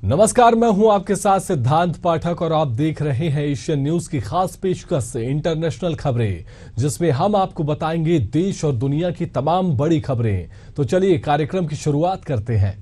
नमस्कार, मैं हूं आपके साथ सिद्धांत पाठक और आप देख रहे हैं एशियन न्यूज की खास पेशकश से इंटरनेशनल खबरें, जिसमें हम आपको बताएंगे देश और दुनिया की तमाम बड़ी खबरें। तो चलिए कार्यक्रम की शुरुआत करते हैं।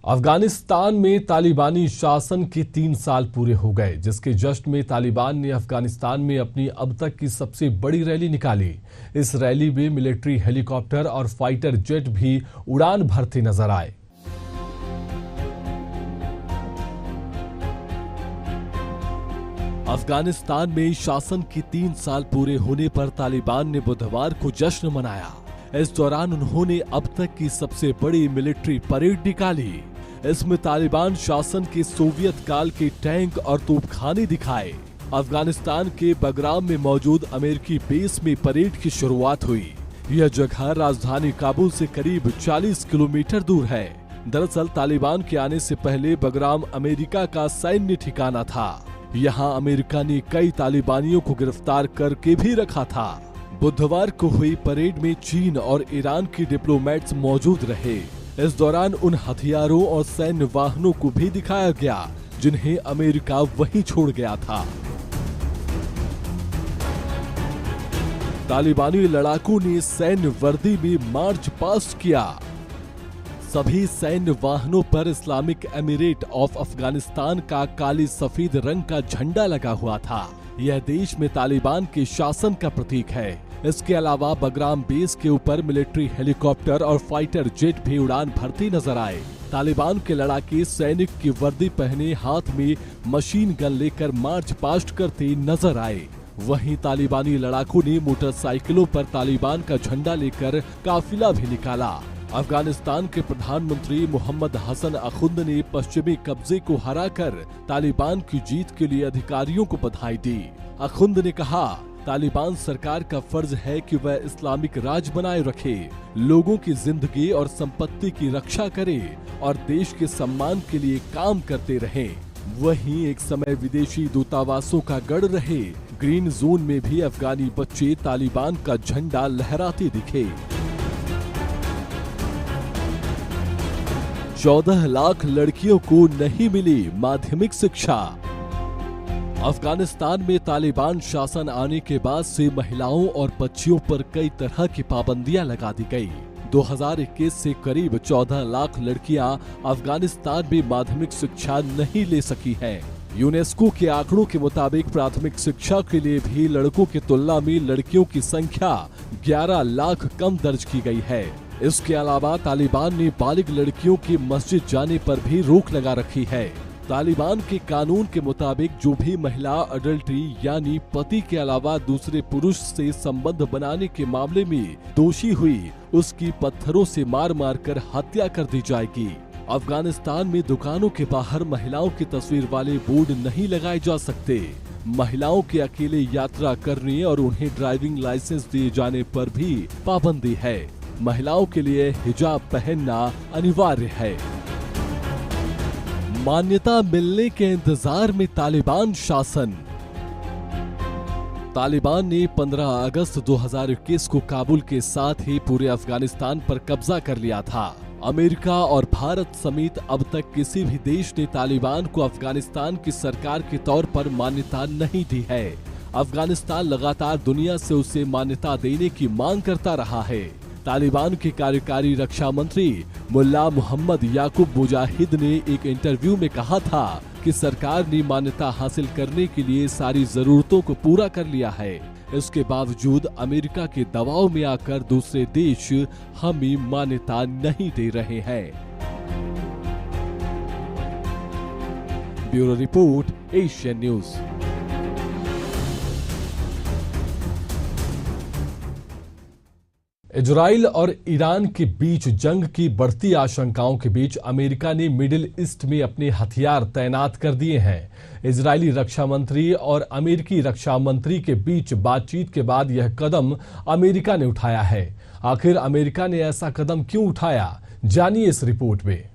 अफगानिस्तान में तालिबानी शासन के 3 साल पूरे हो गए, जिसके जश्न में तालिबान ने अफगानिस्तान में अपनी अब तक की सबसे बड़ी रैली निकाली। इस रैली में मिलिट्री हेलीकॉप्टर और फाइटर जेट भी उड़ान भरते नजर आए। अफगानिस्तान में शासन के 3 साल पूरे होने पर तालिबान ने बुधवार को जश्न मनाया। इस दौरान उन्होंने अब तक की सबसे बड़ी मिलिट्री परेड निकाली। इसमें तालिबान शासन के सोवियत काल के टैंक और तोपखाने दिखाए। अफगानिस्तान के बगराम में मौजूद अमेरिकी बेस में परेड की शुरुआत हुई। यह जगह राजधानी काबुल से करीब 40 किलोमीटर दूर है। दरअसल तालिबान के आने से पहले बगराम अमेरिका का सैन्य ठिकाना था। यहाँ अमेरिका ने कई तालिबानियों को गिरफ्तार करके भी रखा था। बुधवार को हुई परेड में चीन और ईरान के डिप्लोमेट्स मौजूद रहे। इस दौरान उन हथियारों और सैन्य वाहनों को भी दिखाया गया जिन्हें अमेरिका वहीं छोड़ गया था। तालिबानी लड़ाकों ने सैन्य वर्दी में मार्च पास्ट किया। सभी सैन्य वाहनों पर इस्लामिक एमिरेट ऑफ अफगानिस्तान का काले सफेद रंग का झंडा लगा हुआ था। यह देश में तालिबान के शासन का प्रतीक है। इसके अलावा बगराम बेस के ऊपर मिलिट्री हेलीकॉप्टर और फाइटर जेट भी उड़ान भरते नजर आए। तालिबान के लड़ाके सैनिक की वर्दी पहने हाथ में मशीन गन लेकर मार्च पास्ट करते नजर आए। वहीं तालिबानी लड़ाकों ने मोटरसाइकिलों पर तालिबान का झंडा लेकर काफिला भी निकाला। अफगानिस्तान के प्रधानमंत्री मोहम्मद हसन अखुंद ने पश्चिमी कब्जे को हराकर तालिबान की जीत के लिए अधिकारियों को बधाई दी। अखुंद ने कहा, तालिबान सरकार का फर्ज है कि वह इस्लामिक राज बनाए रखे, लोगों की जिंदगी और संपत्ति की रक्षा करे और देश के सम्मान के लिए काम करते रहे। वहीं एक समय विदेशी दूतावासों का गढ़ रहे ग्रीन जोन में भी अफगानी बच्चे तालिबान का झंडा लहराते दिखे। 14 लाख लड़कियों को नहीं मिली माध्यमिक शिक्षा। अफगानिस्तान में तालिबान शासन आने के बाद से महिलाओं और बच्चियों पर कई तरह की पाबंदियां लगा दी गई। 2021 से करीब 14 लाख लड़कियां अफगानिस्तान में माध्यमिक शिक्षा नहीं ले सकी हैं। यूनेस्को के आंकड़ों के मुताबिक प्राथमिक शिक्षा के लिए भी लड़कों की तुलना में लड़कियों की संख्या 11 लाख कम दर्ज की गई है। इसके अलावा तालिबान ने बालिग लड़कियों की मस्जिद जाने पर भी रोक लगा रखी है। तालिबान के कानून के मुताबिक जो भी महिला अडल्ट्री यानी पति के अलावा दूसरे पुरुष से संबंध बनाने के मामले में दोषी हुई, उसकी पत्थरों से मार मार कर हत्या कर दी जाएगी। अफगानिस्तान में दुकानों के बाहर महिलाओं की तस्वीर वाले बोर्ड नहीं लगाए जा सकते। महिलाओं के अकेले यात्रा करने और उन्हें ड्राइविंग लाइसेंस दिए जाने पर भी पाबंदी है। महिलाओं के लिए हिजाब पहनना अनिवार्य है। मान्यता मिलने के इंतजार में तालिबान शासन। तालिबान ने 15 अगस्त 2021 को काबुल के साथ ही पूरे अफगानिस्तान पर कब्जा कर लिया था। अमेरिका और भारत समेत अब तक किसी भी देश ने तालिबान को अफगानिस्तान की सरकार के तौर पर मान्यता नहीं दी है। अफगानिस्तान लगातार दुनिया से उसे मान्यता देने की मांग करता रहा है। तालिबान के कार्यकारी रक्षा मंत्री मुल्ला मोहम्मद याकूब मुजाहिद ने एक इंटरव्यू में कहा था कि सरकार ने मान्यता हासिल करने के लिए सारी जरूरतों को पूरा कर लिया है। इसके बावजूद अमेरिका के दबाव में आकर दूसरे देश हमें मान्यता नहीं दे रहे हैं। Bureau report, Asian news. Israel और ईरान के बीच जंग की बढ़ती आशंकाओं के बीच अमेरिका ने मिडिल ईस्ट में अपने हथियार तैनात कर दिए हैं। इजरायली रक्षा मंत्री और अमेरिकी रक्षा मंत्री के बीच बातचीत के बाद यह कदम अमेरिका ने उठाया है। आखिर अमेरिका ने ऐसा कदम क्यों उठाया, जानिए इस रिपोर्ट में।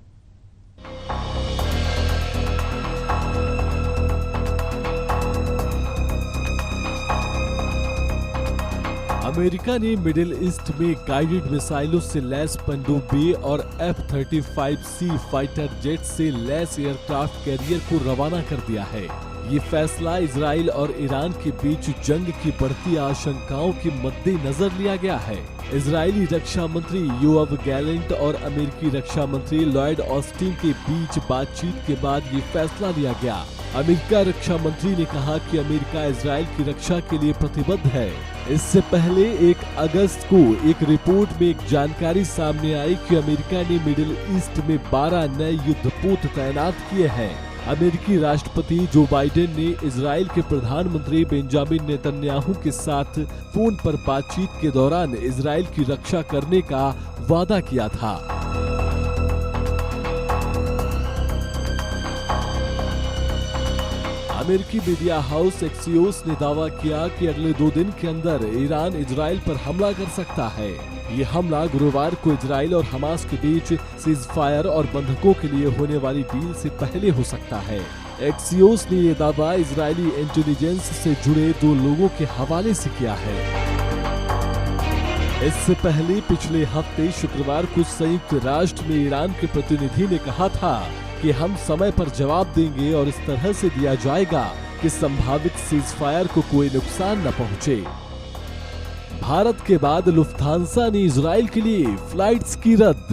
अमेरिका ने मिडिल ईस्ट में गाइडेड मिसाइलों से लैस पनडुब्बी और F-35C फाइटर जेट से लैस एयरक्राफ्ट कैरियर को रवाना कर दिया है। ये फैसला इजराइल और ईरान के बीच जंग की बढ़ती आशंकाओं के मद्देनजर लिया गया है। इजरायली रक्षा मंत्री योआव गैलेंट और अमेरिकी रक्षा मंत्री लॉयड ऑस्टिन के बीच बातचीत के बाद ये फैसला लिया गया। अमेरिका रक्षा मंत्री ने कहा कि अमेरिका इजराइल की रक्षा के लिए प्रतिबद्ध है। इससे पहले 1 अगस्त को एक रिपोर्ट में एक जानकारी सामने आई कि अमेरिका ने मिडिल ईस्ट में 12 नए युद्धपोत तैनात किए हैं। अमेरिकी राष्ट्रपति जो बाइडेन ने इजराइल के प्रधानमंत्री बेंजामिन नेतन्याहू के साथ फोन पर बातचीत के दौरान इजराइल की रक्षा करने का वादा किया था। अमेरिकी मीडिया हाउस एक्सियोस ने दावा किया कि अगले 2 दिन के अंदर ईरान इजराइल पर हमला कर सकता है। ये हमला गुरुवार को इजराइल और हमास के बीच सीजफायर और बंधकों के लिए होने वाली डील से पहले हो सकता है। एक्सियोस ने ये दावा इजरायली इंटेलिजेंस से जुड़े 2 लोगों के हवाले से किया है। इससे पहले पिछले हफ्ते शुक्रवार को संयुक्त राष्ट्र में ईरान के प्रतिनिधि ने कहा था कि हम समय पर जवाब देंगे और इस तरह से दिया जाएगा कि संभावित सीजफायर को कोई नुकसान न पहुंचे। भारत के बाद लुफ्थांसा ने इजराइल के लिए फ्लाइट्स की रद्द।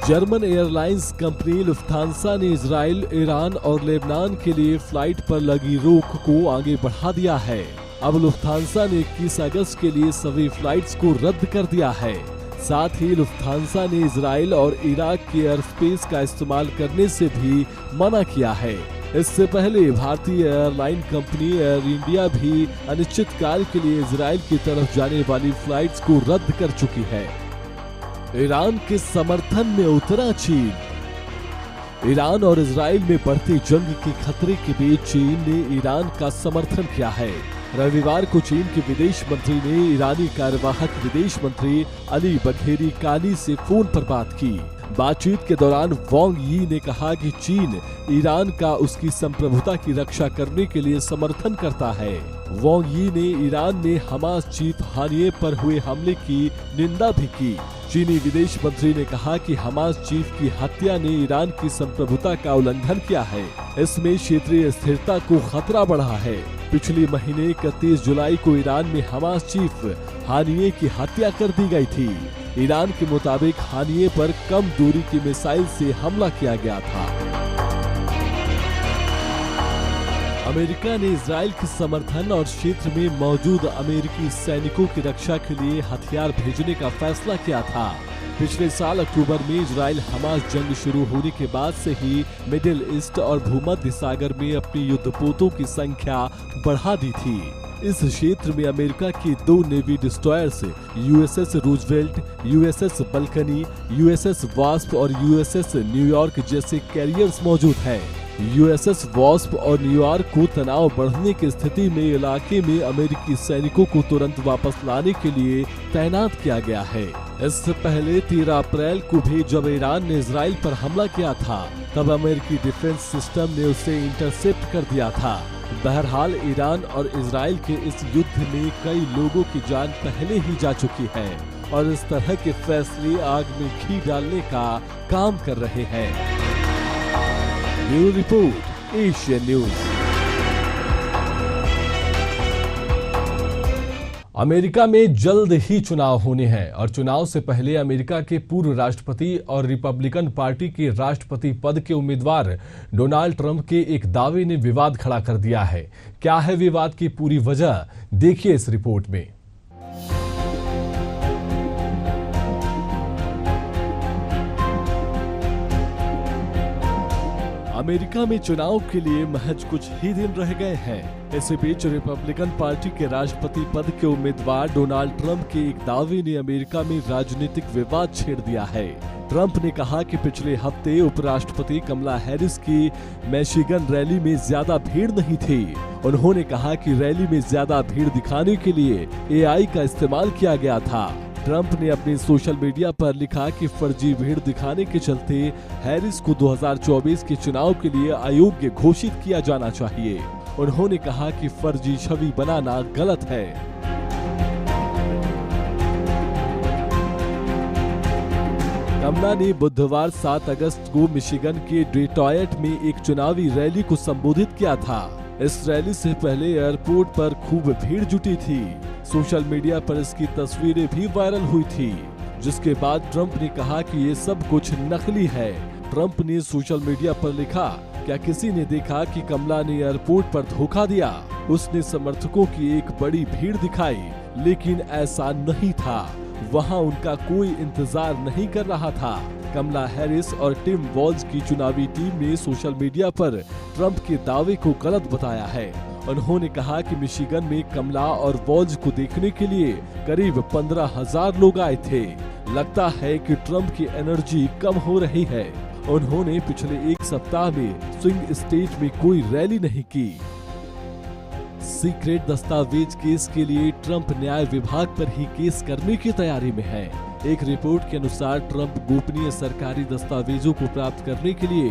जर्मन एयरलाइंस कंपनी लुफ्थांसा ने इजराइल, ईरान और लेबनान के लिए फ्लाइट पर लगी रोक को आगे बढ़ा दिया है। अब लुफ्थांसा ने 21 अगस्त के लिए सभी फ्लाइट्स को रद्द कर दिया है। साथ ही लुफ्थांसा ने इजराइल और इराक के एयर स्पेस का इस्तेमाल करने से भी मना किया है। इससे पहले भारतीय एयरलाइन कंपनी एयर इंडिया भी अनिश्चितकाल के लिए इजराइल की तरफ जाने वाली फ्लाइट्स को रद्द कर चुकी है। ईरान के समर्थन में उतरा चीन। ईरान और इजराइल में बढ़ते जंग के खतरे के बीच चीन ने ईरान का समर्थन किया है। रविवार को चीन के विदेश मंत्री ने ईरानी कार्यवाहक विदेश मंत्री अली बघेरी कानी से फोन पर बात की। बातचीत के दौरान वांग यी ने कहा कि चीन ईरान का उसकी संप्रभुता की रक्षा करने के लिए समर्थन करता है। वांग यी ने ईरान में हमास चीफ हानिये पर हुए हमले की निंदा भी की। चीनी विदेश मंत्री ने कहा कि हमास चीफ की हत्या ने ईरान की संप्रभुता का उल्लंघन किया है। इसमें क्षेत्रीय स्थिरता को खतरा बढ़ा है। पिछले महीने 31 जुलाई को ईरान में हमास चीफ हानिये की हत्या कर दी गई थी। ईरान के मुताबिक हानिये पर कम दूरी की मिसाइल से हमला किया गया था। अमेरिका ने इजराइल के समर्थन और क्षेत्र में मौजूद अमेरिकी सैनिकों की रक्षा के लिए हथियार भेजने का फैसला किया था। पिछले साल अक्टूबर में इजराइल हमास जंग शुरू होने के बाद से ही मिडिल ईस्ट और भूमध्य सागर में अपनी युद्धपोतों की संख्या बढ़ा दी थी। इस क्षेत्र में अमेरिका की 2 navy destroyers USS Roosevelt, USS balcony, USS wasp और USS न्यूयॉर्क जैसे कैरियर्स मौजूद हैं। USS वास्प और न्यूयॉर्क को तनाव बढ़ने की स्थिति में इलाके में अमेरिकी सैनिकों को तुरंत वापस लाने के लिए तैनात किया गया है। इससे पहले 13 अप्रैल को भी जब ईरान ने इजराइल पर हमला किया था, तब अमेरिकी डिफेंस सिस्टम ने उसे इंटरसेप्ट कर दिया था। बहरहाल ईरान और इजराइल के इस युद्ध में कई लोगों की जान पहले ही जा चुकी है और इस तरह के फैसले आग में घी डालने का काम कर रहे हैं। Bureau report, Asian news. America में जल्द ही चुनाव होने हैं और चुनाव से पहले अमेरिका के पूर्व राष्ट्रपति और रिपब्लिकन पार्टी के राष्ट्रपति पद के उम्मीदवार डोनाल्ड ट्रंप के एक दावे ने विवाद खड़ा कर दिया है। क्या है विवाद की पूरी वजह, देखिए इस रिपोर्ट में। अमेरिका में चुनाव के लिए महज कुछ ही दिन रह गए हैं। इसी बीच रिपब्लिकन पार्टी के राष्ट्रपति पद के उम्मीदवार डोनाल्ड ट्रंप के एक दावे ने अमेरिका में राजनीतिक विवाद छेड़ दिया है। ट्रंप ने कहा कि पिछले हफ्ते उपराष्ट्रपति कमला हैरिस की मिशिगन रैली में ज्यादा भीड़ नहीं थी। उन्होंने कहा कि रैली में ज्यादा भीड़ दिखाने के लिए AI का इस्तेमाल किया गया था। ट्रंप ने अपने सोशल मीडिया पर लिखा कि फर्जी भीड़ दिखाने के चलते हैरिस को 2024 के चुनाव के लिए अयोग्य घोषित किया जाना चाहिए। उन्होंने कहा कि फर्जी छवि बनाना गलत है। कमला ने बुधवार 7 अगस्त को मिशिगन के डेट्रॉयट में एक चुनावी रैली को संबोधित किया था। इस रैली से पहले एयरपोर्ट पर खूब भीड़ जुटी थी। सोशल मीडिया पर इसकी तस्वीरें भी वायरल हुई थी, जिसके बाद ट्रंप ने कहा कि ये सब कुछ नकली है। ट्रंप ने सोशल मीडिया पर लिखा, क्या किसी ने देखा कि कमला ने एयरपोर्ट पर धोखा दिया? उसने समर्थकों की एक बड़ी भीड़ दिखाई, लेकिन ऐसा नहीं था। वहां उनका कोई इंतजार नहीं कर रहा था। कमला हैरिस और टिम वॉल्ज की चुनावी टीम ने सोशल मीडिया पर ट्रंप के दावे को गलत बताया है। उन्होंने कहा कि मिशिगन में कमला और वॉल्ज को देखने के लिए करीब 15,000 लोग आए थे। लगता है कि ट्रंप की एनर्जी कम हो रही है। उन्होंने पिछले एक सप्ताह में स्विंग स्टेट में कोई रैली नहीं की। सीक्रेट दस्तावेज केस के लिए ट्रंप न्याय विभाग पर ही केस करने की तैयारी में है। एक रिपोर्ट के अनुसार ट्रंप गोपनीय सरकारी दस्तावेजों को प्राप्त करने के लिए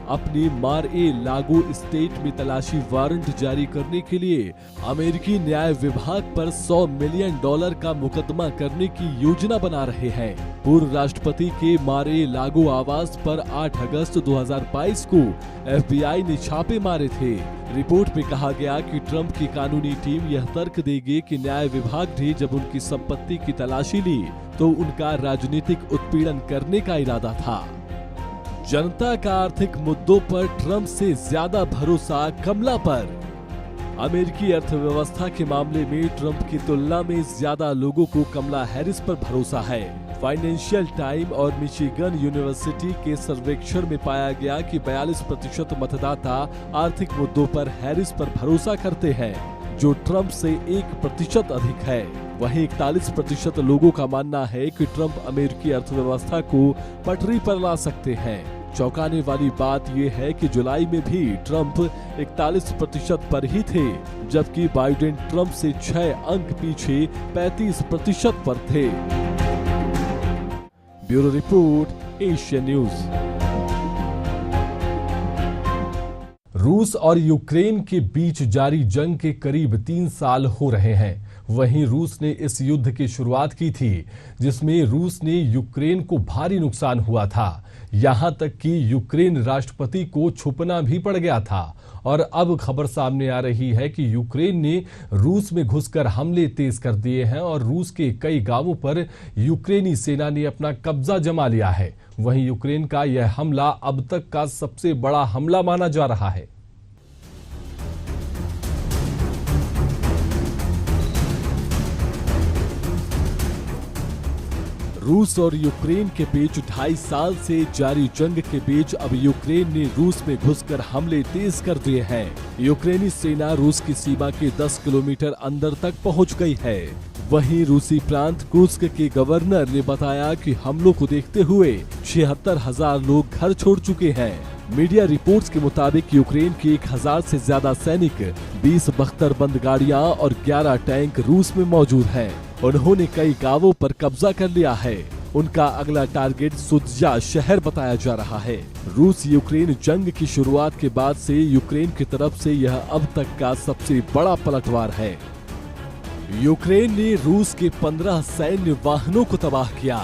अपनी मार-ए-लागो स्टेट में तलाशी वारंट जारी करने के लिए अमेरिकी न्याय विभाग पर $100 मिलियन का मुकदमा करने की योजना बना रहे हैं। पूर्व राष्ट्रपति के मार-ए-लागो आवास पर 8 अगस्त 2022 को FBI ने छापे मारे थे। रिपोर्ट में कहा गया कि ट्रंप की कानूनी टीम यह तर्क देगी कि न्याय विभाग ने जब उनकी संपत्ति की तलाशी ली तो उनका राजनीतिक उत्पीड़न करने का इरादा था। जनता का आर्थिक मुद्दों पर ट्रंप से ज्यादा भरोसा कमला पर। अमेरिकी अर्थव्यवस्था के मामले में ट्रंप की तुलना में ज्यादा लोगों को कमला हैरिस पर भरोसा है। फाइनेंशियल टाइम और मिशिगन यूनिवर्सिटी के सर्वेक्षण में पाया गया कि 42% मतदाता आर्थिक मुद्दों पर हैरिस पर भरोसा करते हैं, जो ट्रंप से 1% अधिक है। वहीं 41% लोगों का मानना है कि ट्रंप अमेरिकी अर्थव्यवस्था को पटरी पर ला सकते हैं। चौंकाने वाली बात यह है कि जुलाई में भी ट्रंप 41% पर ही थे, जबकि बाइडेन ट्रंप से 6 अंक पीछे 35% पर थे। Bureau report, Asian news. रूस और यूक्रेन के बीच जारी जंग के करीब 3 साल हो रहे हैं। वहीं रूस ने इस युद्ध की शुरुआत की थी, जिसमें रूस ने यूक्रेन को भारी नुकसान हुआ था। यहां तक कि यूक्रेन राष्ट्रपति को छुपना भी पड़ गया था। और अब खबर सामने आ रही है कि यूक्रेन ने रूस में घुसकर हमले तेज कर दिए हैं और रूस के कई गांवों पर यूक्रेनी सेना ने अपना कब्जा जमा लिया है। वहीं यूक्रेन का यह हमला अब तक का सबसे बड़ा हमला माना जा रहा है। रूस और यूक्रेन के बीच 2.5 साल से जारी जंग के बीच अब यूक्रेन ने रूस में घुसकर हमले तेज कर दिए हैं। यूक्रेनी सेना रूस की सीमा के 10 किलोमीटर अंदर तक पहुंच गई है। वहीं रूसी प्रांत कुर्स्क के गवर्नर ने बताया कि हमलों को देखते हुए 76,000 लोग घर छोड़ चुके हैं। मीडिया रिपोर्ट्स के मुताबिक यूक्रेन के 1000 से ज्यादा सैनिक, 20 बख्तरबंद गाड़ियां और 11 टैंक रूस में मौजूद हैं। उन्होंने कई गांवों पर कब्जा कर लिया है। उनका अगला टारगेट सुत्जा शहर बताया जा रहा है। रूस यूक्रेन जंग की शुरुआत के बाद से यूक्रेन की तरफ से यह अब तक का सबसे बड़ा पलटवार है। यूक्रेन ने रूस के 15 सैन्य वाहनों को तबाह किया।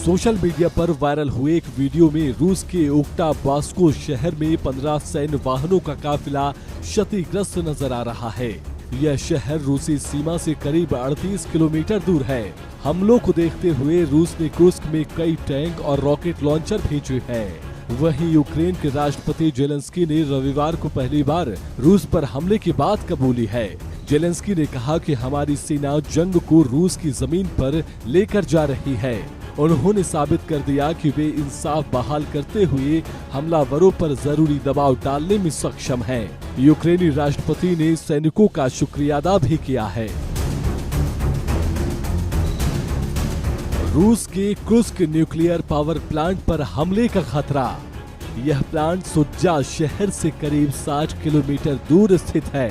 सोशल मीडिया पर वायरल हुए एक वीडियो में रूस के ओक्टाबास्को शहर में 15 सैन्य वाहनों का काफिला क्षतिग्रस्त नजर आ रहा है। यह शहर रूसी सीमा से करीब 38 किलोमीटर दूर है। हमलों को देखते हुए रूस ने कुर्स्क में कई टैंक और रॉकेट लॉन्चर भेजे हैं। वहीं यूक्रेन के राष्ट्रपति जेलेंस्की ने रविवार को पहली बार रूस पर हमले की बात कबूली है। जेलेंस्की ने कहा कि हमारी सेना जंग को रूस की जमीन पर लेकर जा रही है। उन्होंने साबित कर दिया कि वे इंसाफ बहाल करते हुए हमलावरों पर जरूरी दबाव डालने में सक्षम हैं। यूक्रेनी राष्ट्रपति ने सैनिकों का शुक्रिया अदा भी किया है। रूस के कुर्स्क न्यूक्लियर पावर प्लांट पर हमले का खतरा। यह प्लांट सुत्जा शहर से करीब 60 किलोमीटर दूर स्थित है।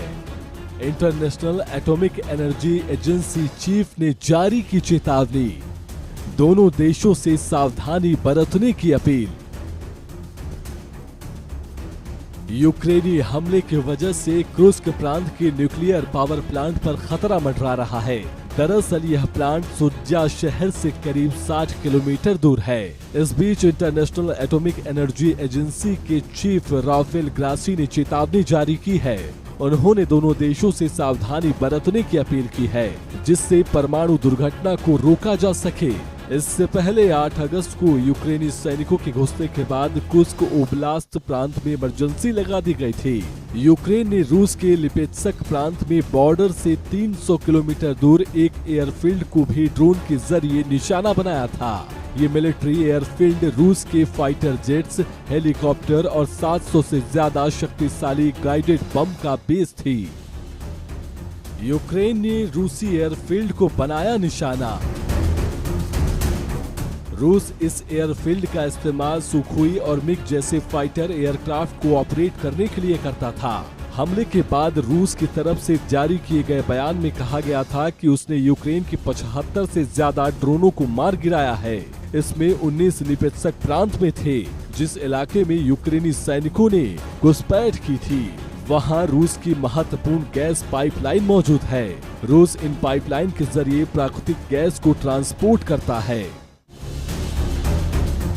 International atomic energy agency chief ने जारी की चेतावनी। दोनों देशों से सावधानी बरतने की अपील। यूक्रेनी हमले की वजह से कुर्स्क प्रांत के न्यूक्लियर पावर प्लांट पर खतरा मंडरा रहा है। दरअसल यह प्लांट सुज्जा शहर से करीब 60 किलोमीटर दूर है। इस बीच इंटरनेशनल एटॉमिक एनर्जी एजेंसी के चीफ राफेल ग्रासी ने चेतावनी जारी की है। उन्होंने दोनों देशों से सावधानी बरतने की अपील की है, जिससे परमाणु दुर्घटना को रोका जा सके। इससे पहले 8 अगस्त को यूक्रेनी सैनिकों के घुसने के बाद कुर्स्क ओब्लास्ट प्रांत में इमरजेंसी लगा दी गई थी। यूक्रेन ने रूस के लिपेत्स्क प्रांत में बॉर्डर से 300 किलोमीटर दूर एक एयरफील्ड को भी ड्रोन के जरिए निशाना बनाया था। ये मिलिट्री एयरफील्ड रूस के फाइटर जेट्स, हेलीकॉप्टर और 700 से ज्यादा शक्तिशाली गाइडेड बम का बेस थी। यूक्रेन ने रूसी एयरफील्ड को बनाया निशाना। रूस इस एयरफील्ड का इस्तेमाल सुखोई और मिग जैसे फाइटर एयरक्राफ्ट को ऑपरेट करने के लिए करता था। हमले के बाद रूस की तरफ से जारी किए गए बयान में कहा गया था कि उसने यूक्रेन के 75 से ज्यादा ड्रोनों को मार गिराया है। इसमें 19 लिपेत्स्क प्रांत में थे, जिस इलाके में यूक्रेनी सैनिकों ने घुसपैठ की थी। वहां रूस की महत्वपूर्ण गैस पाइपलाइन मौजूद है। रूस इन पाइपलाइन के जरिए प्राकृतिक गैस को ट्रांसपोर्ट करता है।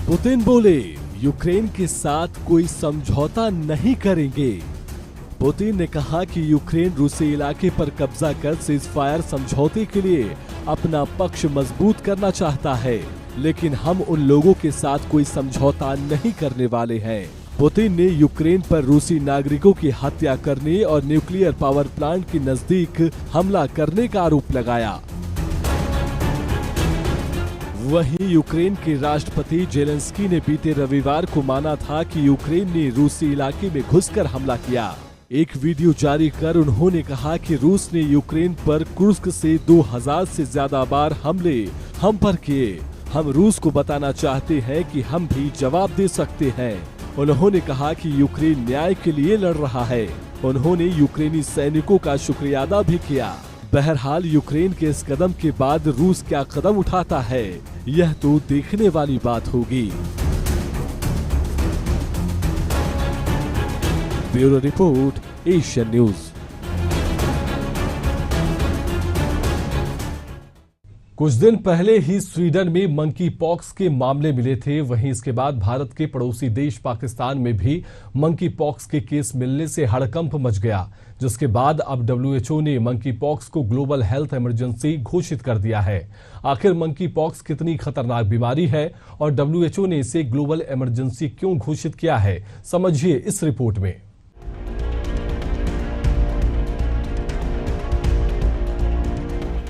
पुतिन बोले, यूक्रेन के साथ कोई समझौता नहीं करेंगे। पुतिन ने कहा कि यूक्रेन रूसी इलाके पर कब्जा कर सीजफायर समझौते के लिए अपना पक्ष मजबूत करना चाहता है, लेकिन हम उन लोगों के साथ कोई समझौता नहीं करने वाले हैं। पुतिन ने यूक्रेन पर रूसी नागरिकों की हत्या करने और न्यूक्लियर पावर प्लांट के नजदीक हमला करने का आरोप लगाया। वहीं यूक्रेन के राष्ट्रपति जेलेंस्की ने बीते रविवार को माना था कि यूक्रेन ने रूसी इलाके में घुसकर हमला किया। एक वीडियो जारी कर उन्होंने कहा कि रूस ने यूक्रेन पर कुर्स्क से 2000 से ज्यादा बार हमले हम पर किए। हम रूस को बताना चाहते हैं कि हम भी जवाब दे सकते हैं। उन्होंने कहा कि यूक्रेन न्याय के लिए लड़ रहा है। उन्होंने यूक्रेनी सैनिकों का शुक्रिया अदा भी किया। बहरहाल यूक्रेन के इस कदम के बाद रूस क्या कदम उठाता है, यह तो देखने वाली बात होगी। Bureau report, Asian news. कुछ दिन पहले ही स्वीडन में मंकी पॉक्स के मामले मिले थे। वहीं इसके बाद भारत के पड़ोसी देश पाकिस्तान में भी मंकी पॉक्स के केस मिलने से हड़कंप मच गया, जिसके बाद अब WHO ने मंकी पॉक्स को ग्लोबल हेल्थ इमरजेंसी घोषित कर दिया है। आखिर मंकी पॉक्स कितनी खतरनाक बीमारी है और WHO ने इसे ग्लोबल इमरजेंसी क्यों घोषित किया है, समझिए इस रिपोर्ट में।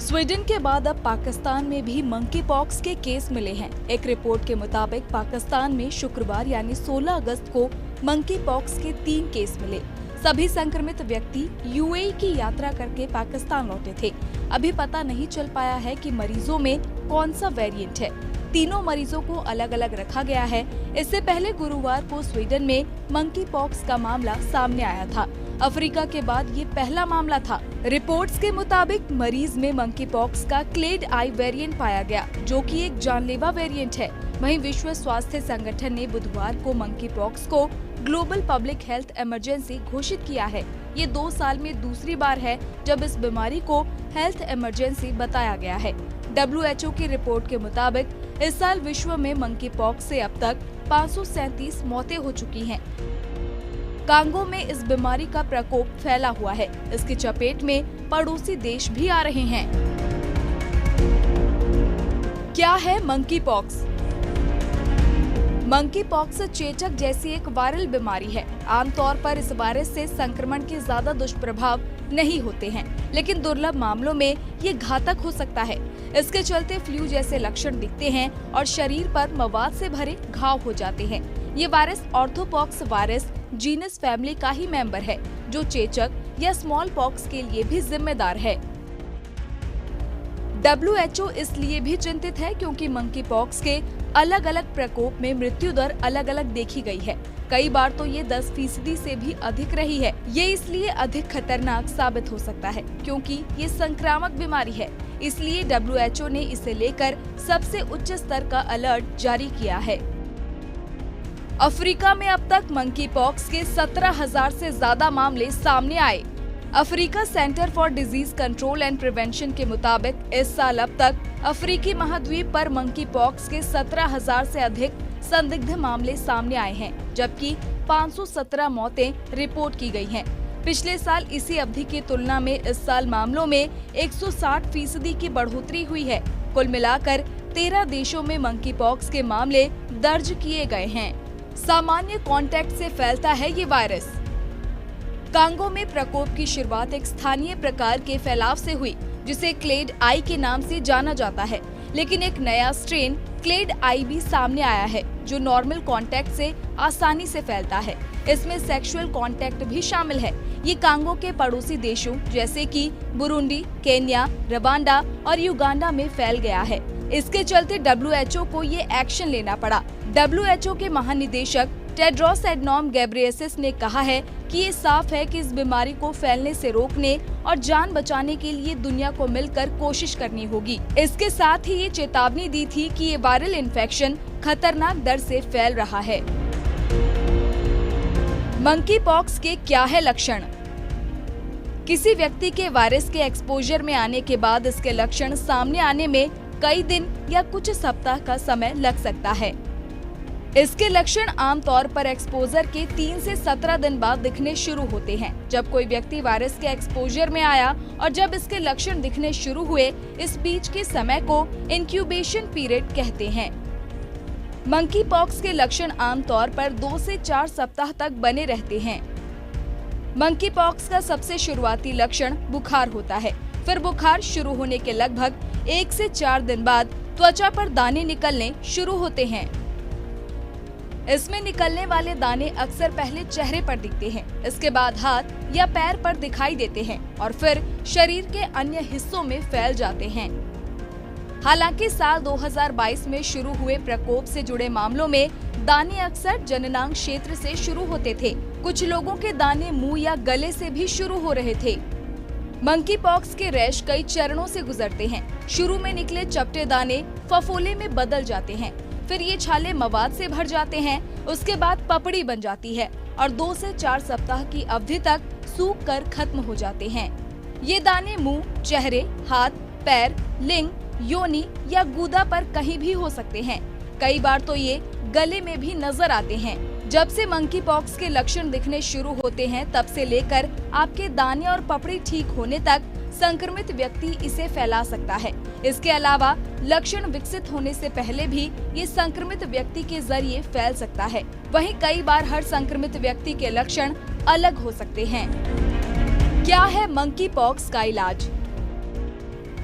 स्वीडन के बाद अब पाकिस्तान में भी मंकी पॉक्स के केस मिले हैं। एक रिपोर्ट के मुताबिक पाकिस्तान में शुक्रवार यानी 16 अगस्त को मंकी पॉक्स के 3 केस मिले। सभी संक्रमित व्यक्ति UAE की यात्रा करके पाकिस्तान लौटे थे। अभी पता नहीं चल पाया है कि मरीजों में कौन सा वेरिएंट है। तीनों मरीजों को अलग अलग रखा गया है। इससे पहले गुरुवार को स्वीडन में मंकी पॉक्स का मामला सामने आया था। अफ्रीका के बाद ये पहला मामला था। रिपोर्ट्स के मुताबिक मरीज में मंकी पॉक्स का क्लेड आई वेरिएंट पाया गया, जो कि एक जानलेवा वेरिएंट है। वहीं विश्व स्वास्थ्य संगठन ने बुधवार को मंकी पॉक्स को ग्लोबल पब्लिक हेल्थ इमरजेंसी घोषित किया है। ये 2 साल में दूसरी बार है जब इस बीमारी को हेल्थ इमरजेंसी बताया गया है। WHO की रिपोर्ट के मुताबिक इस साल विश्व में मंकी पॉक्स से अब तक 537 मौतें हो चुकी हैं। कांगो में इस बीमारी का प्रकोप फैला हुआ है। इसकी चपेट में पड़ोसी देश भी आ रहे हैं। क्या है मंकी पॉक्स? मंकी पॉक्स चेचक जैसी एक वायरल बीमारी है। आमतौर पर इस वायरस से संक्रमण के ज्यादा दुष्प्रभाव नहीं होते हैं, लेकिन दुर्लभ मामलों में ये घातक हो सकता है। इसके चलते फ्लू जैसे लक्षण दिखते हैं और शरीर पर मवाद से भरे घाव हो जाते हैं। ये virus orthopox virus genus family का ही मेंबर है, जो चेचक या स्मॉल पॉक्स के लिए भी जिम्मेदार है। WHO इसलिए भी चिंतित है क्योंकि मंकी पॉक्स के अलग अलग प्रकोप में मृत्यु दर अलग अलग देखी गई है। कई बार तो ये 10% से भी अधिक रही है। ये इसलिए अधिक खतरनाक साबित हो सकता है क्योंकि ये संक्रामक बीमारी है। इसलिए WHO ने इसे लेकर सबसे उच्च स्तर का अलर्ट जारी किया है। अफ्रीका में अब तक मंकी पॉक्स के 17,000 से ज्यादा मामले सामने आए। Africa centre for disease control and prevention के मुताबिक इस साल अब तक अफ्रीकी महाद्वीप पर मंकी पॉक्स के 17,000 से अधिक संदिग्ध मामले सामने आए हैं, जबकि 517 मौतें रिपोर्ट की गई हैं। पिछले साल इसी अवधि की तुलना में इस साल मामलों में 160% की बढ़ोतरी हुई है। कुल मिलाकर 13 देशों में मंकी पॉक्स के मामले दर्ज किए गए हैं। सामान्य कांटेक्ट से फैलता है ये वायरस। कांगो में प्रकोप की शुरुआत एक स्थानीय प्रकार के फैलाव से हुई, जिसे क्लेड आई के नाम से जाना जाता है, लेकिन एक नया स्ट्रेन क्लेड आई भी सामने आया है, जो नॉर्मल कांटेक्ट से आसानी से फैलता है। इसमें सेक्सुअल कांटेक्ट भी शामिल है। ये कांगो के पड़ोसी देशों जैसे कि बुरुंडी, केन्या, रवांडा और युगांडा में फैल गया है। इसके चलते WHO को ये एक्शन लेना पड़ा। WHO के महानिदेशक टेड्रोस एडनॉम गैब्रियेसस ने कहा है कि ये साफ है कि इस बीमारी को फैलने से रोकने और जान बचाने के लिए दुनिया को मिलकर कोशिश करनी होगी। इसके साथ ही ये चेतावनी दी थी कि ये वायरल इन्फेक्शन खतरनाक दर से फैल रहा है। मंकी पॉक्स के क्या है लक्षण? किसी व्यक्ति के वायरस के एक्सपोजर में आने के बाद इसके लक्षण सामने आने में कई दिन या कुछ सप्ताह का समय लग सकता है। इसके लक्षण आमतौर पर एक्सपोजर के 3 से 17 दिन बाद दिखने शुरू होते हैं। जब कोई व्यक्ति वायरस के एक्सपोजर में आया और जब इसके लक्षण दिखने शुरू हुए, इस बीच के समय को इंक्यूबेशन पीरियड कहते हैं। मंकी पॉक्स के लक्षण आमतौर पर 2 से 4 सप्ताह तक बने रहते हैं। मंकी पॉक्स का सबसे शुरुआती लक्षण बुखार होता है। फिर बुखार शुरू होने के लगभग 1 से 4 दिन बाद त्वचा पर दाने निकलने शुरू होते हैं। इसमें निकलने वाले दाने अक्सर पहले चेहरे पर दिखते हैं, इसके बाद हाथ या पैर पर दिखाई देते हैं और फिर शरीर के अन्य हिस्सों में फैल जाते हैं। हालांकि साल 2022 में शुरू हुए प्रकोप से जुड़े मामलों में दाने अक्सर जननांग क्षेत्र से शुरू होते थे। कुछ लोगों के दाने मुंह या गले से भी शुरू हो रहे थे। मंकी पॉक्स के रैश कई चरणों से गुजरते हैं। शुरू में निकले चपटे दाने फफोले में बदल जाते हैं, फिर ये छाले मवाद से भर जाते हैं, उसके बाद पपड़ी बन जाती है और 2 से 4 सप्ताह की अवधि तक सूख कर खत्म हो जाते हैं। ये दाने मुंह, चेहरे, हाथ, पैर, लिंग, योनि या गुदा पर कहीं भी हो सकते हैं। कई बार तो ये गले में भी नजर आते हैं। जब से मंकी पॉक्स के लक्षण दिखने शुरू होते हैं, तब से लेकर आपके दाने और पपड़ी ठीक होने तक संक्रमित व्यक्ति इसे फैला सकता है। इसके अलावा लक्षण विकसित होने से पहले भी ये संक्रमित व्यक्ति के जरिए फैल सकता है। वहीं कई बार हर संक्रमित व्यक्ति के लक्षण अलग हो सकते हैं। क्या है मंकी पॉक्स का इलाज?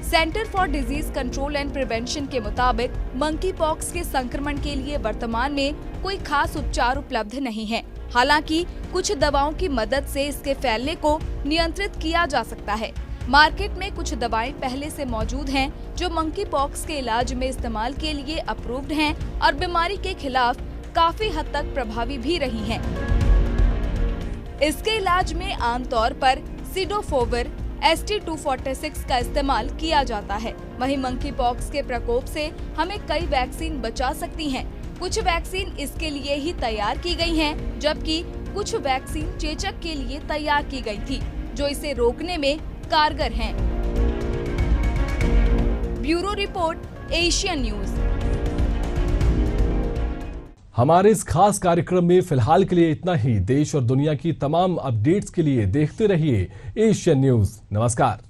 Centre for disease control and prevention के मुताबिक मंकी पॉक्स के संक्रमण के लिए वर्तमान में कोई खास उपचार उपलब्ध नहीं है। हालांकि कुछ दवाओं की मदद से इसके फैलने को नियंत्रित किया जा सकता है। मार्केट में कुछ दवाएं पहले से मौजूद हैं जो मंकी पॉक्स के इलाज में इस्तेमाल के लिए अप्रूव्ड हैं और बीमारी के खिलाफ काफी हद तक प्रभावी भी रही हैं। इसके इलाज में आमतौर पर सिडोफोविर ST246 का इस्तेमाल किया जाता है। वहीं मंकी पॉक्स के प्रकोप से हमें कई वैक्सीन बचा सकती हैं। कुछ वैक्सीन इसके लिए ही तैयार की गई हैं, जबकि कुछ वैक्सीन चेचक के लिए तैयार की गई थी, जो इसे रोकने में कारगर हैं। Bureau report, Asian news. हमारे इस खास कार्यक्रम में फिलहाल के लिए इतना ही। देश और दुनिया की तमाम अपडेट्स के लिए देखते रहिए एशियन न्यूज। नमस्कार।